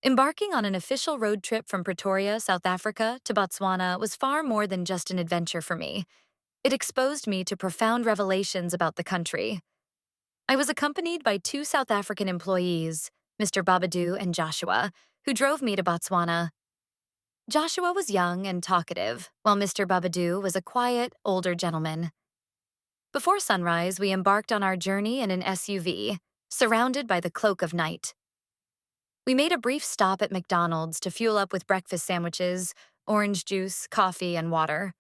Embarking on an official road trip from Pretoria, South Africa, to Botswana was far more than just an adventure for me. It exposed me to profound revelations about the country. I was accompanied by two South African employees, Mr. Babadoo and Joshua, who drove me to Botswana. Joshua was young and talkative, while Mr. Babadoo was a quiet, older gentleman. Before sunrise, we embarked on our journey in an SUV, surrounded by the cloak of night. We made a brief stop at McDonald's to fuel up with breakfast sandwiches, orange juice, coffee, and water.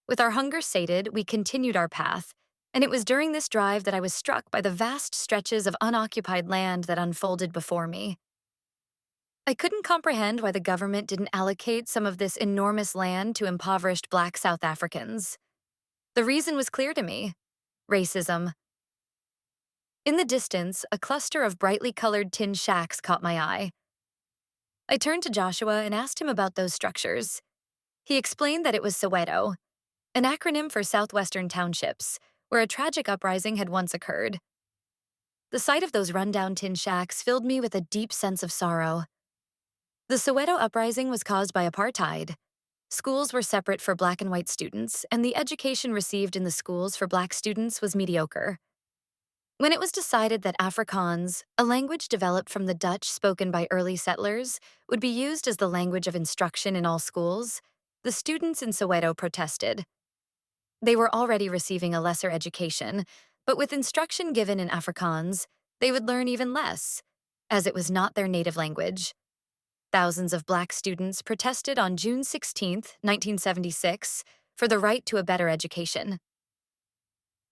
With our hunger sated, we continued our path, and it was during this drive that I was struck by the vast stretches of unoccupied land that unfolded before me. I couldn't comprehend why the government didn't allocate some of this enormous land to impoverished Black South Africans. The reason was clear to me: racism. In the distance, a cluster of brightly colored tin shacks caught my eye. I turned to Joshua and asked him about those structures. He explained that it was Soweto, an acronym for Southwestern Townships, where a tragic uprising had once occurred. The sight of those rundown tin shacks filled me with a deep sense of sorrow. The Soweto uprising was caused by apartheid. Schools were separate for Black and white students, and the education received in the schools for Black students was mediocre. When it was decided that Afrikaans, a language developed from the Dutch spoken by early settlers, would be used as the language of instruction in all schools, the students in Soweto protested. They were already receiving a lesser education, but with instruction given in Afrikaans, they would learn even less, as it was not their native language. Thousands of Black students protested on June 16, 1976, for the right to a better education.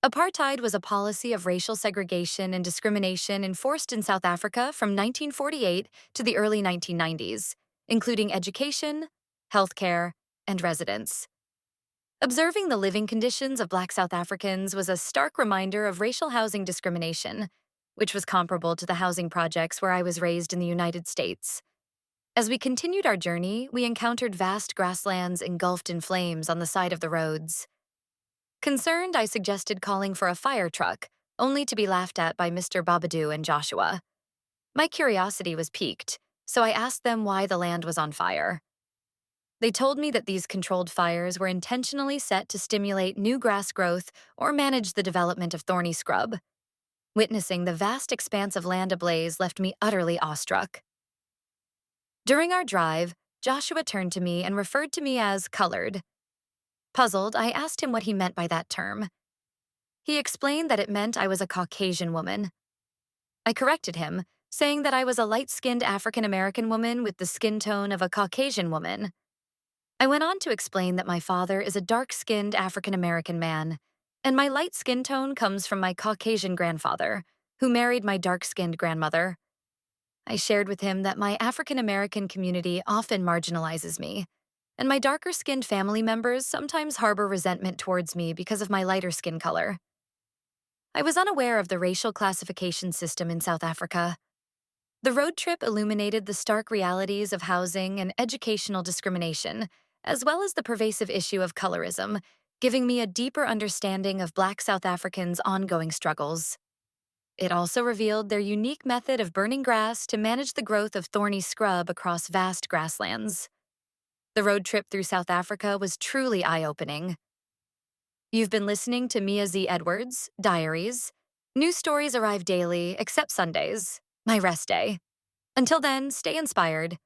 Apartheid was a policy of racial segregation and discrimination enforced in South Africa from 1948 to the early 1990s, including education, healthcare, and residence. Observing the living conditions of Black South Africans was a stark reminder of racial housing discrimination, which was comparable to the housing projects where I was raised in the United States. As we continued our journey, we encountered vast grasslands engulfed in flames on the side of the roads. Concerned, I suggested calling for a fire truck, only to be laughed at by Mr. Babadoo and Joshua. My curiosity was piqued, so I asked them why the land was on fire. They told me that these controlled fires were intentionally set to stimulate new grass growth or manage the development of thorny scrub. Witnessing the vast expanse of land ablaze left me utterly awestruck. During our drive, Joshua turned to me and referred to me as colored. Puzzled, I asked him what he meant by that term. He explained that it meant I was a Caucasian woman. I corrected him, saying that I was a light-skinned African-American woman with the skin tone of a Caucasian woman. I went on to explain that my father is a dark-skinned African-American man, and my light skin tone comes from my Caucasian grandfather, who married my dark-skinned grandmother. I shared with him that my African-American community often marginalizes me, and my darker-skinned family members sometimes harbor resentment towards me because of my lighter skin color. I was unaware of the racial classification system in South Africa. The road trip illuminated the stark realities of housing and educational discrimination, as well as the pervasive issue of colorism, giving me a deeper understanding of Black South Africans' ongoing struggles. It also revealed their unique method of burning grass to manage the growth of thorny scrub across vast grasslands. The road trip through South Africa was truly eye-opening. You've been listening to Mia Z. Edwards' Diaries. New stories arrive daily, except Sundays, my rest day. Until then, stay inspired.